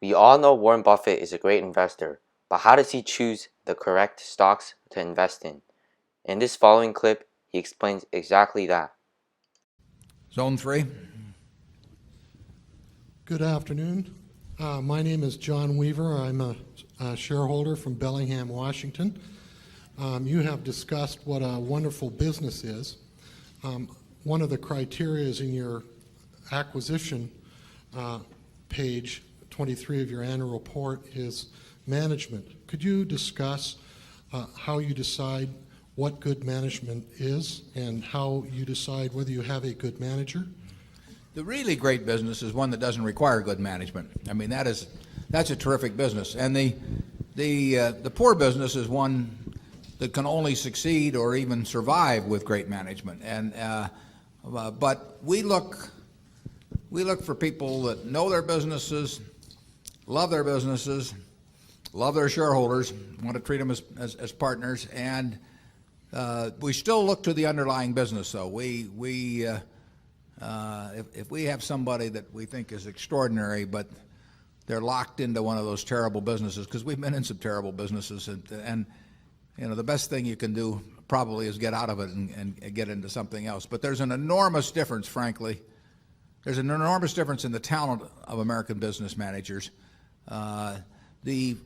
We all know Warren Buffett is a great investor, but how does he choose the correct stocks to invest in? In this following clip, he explains exactly that. Zone 3. Good afternoon. My name is John Weaver. I'm a shareholder from Bellingham, Washington. You have discussed what a wonderful business is. One of the criteria is in your acquisition page 23 of your annual report is management. Could you discuss how you decide what good management is and how you decide whether you have a good manager? The really great business is one that doesn't require good management. I mean, that's a terrific business. And the poor business is one that can only succeed or even survive with great management. And but we look for people that know their businesses, love their businesses, love their shareholders, want to treat them as partners, and we still look to the underlying business. Though if we have somebody that we think is extraordinary, but they're locked into one of those terrible businesses, because we've been in some terrible businesses, and you know, the best thing you can do probably is get out of it and get into something else. But there's an enormous difference, frankly. There's an enormous difference in the talent of American business managers. The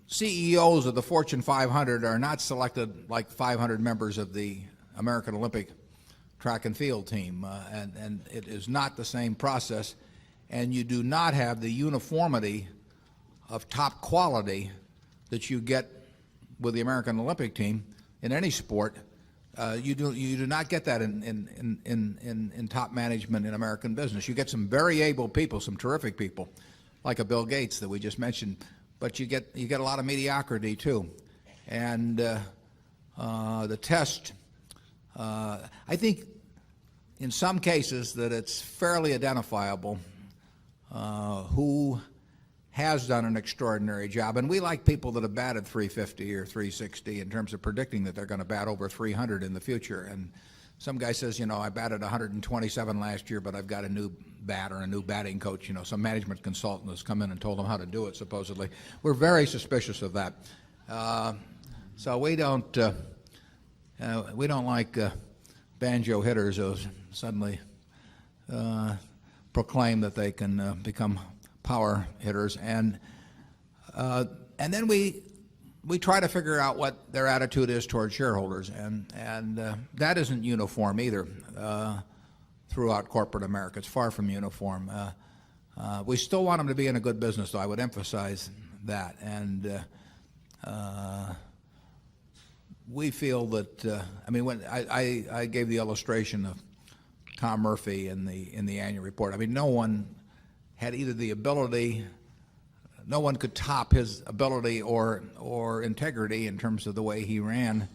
CEOs of the Fortune 500 are not selected like 500 members of the American Olympic track and field team, and it is not the same process, and you do not have the uniformity of top quality that you get with the American Olympic team in any sport. You do not get that in top management in American business. You get some very able people, some terrific people, like a Bill Gates that we just mentioned, but you get a lot of mediocrity too. And the test, I think, in some cases that it's fairly identifiable who has done an extraordinary job. And we like people that have batted 350 or 360 in terms of predicting that they're going to bat over 300 in the future. And some guy says, you know, I batted 127 last year, but I've got a new bat or a new batting coach. You know, some management consultant has come in and told them how to do it, supposedly. We're very suspicious of that. So we don't like banjo hitters who suddenly proclaim that they can become power hitters, and then we try to figure out what their attitude is toward shareholders, and that isn't uniform either throughout corporate America. It's far from uniform. We still want them to be in a good business, though. I would emphasize that, and we feel that I mean, when I gave the illustration of Tom Murphy in the annual report. I mean, no one had either the ability, no one could top his ability or integrity in terms of the way he ran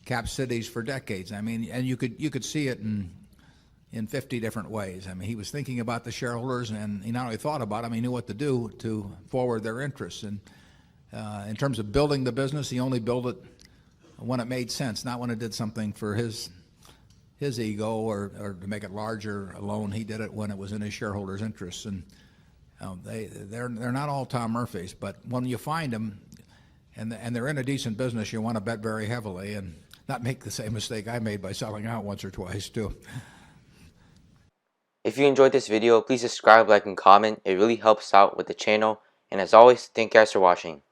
Cap Cities for decades. I mean, and you could see it in 50 different ways. I mean, he was thinking about the shareholders, and he not only thought about them, he knew what to do to forward their interests. And in terms of building the business, he only built it when it made sense, not when it did something for his ego or to make it larger alone. He did it when it was in his shareholders' interests. And they're not all Tom Murphys, but when you find them and they're in a decent business, you want to bet very heavily and not make the same mistake I made by selling out once or twice too. If you enjoyed this video, please subscribe, like, and comment. It really helps out with the channel. And as always, thank you guys for watching.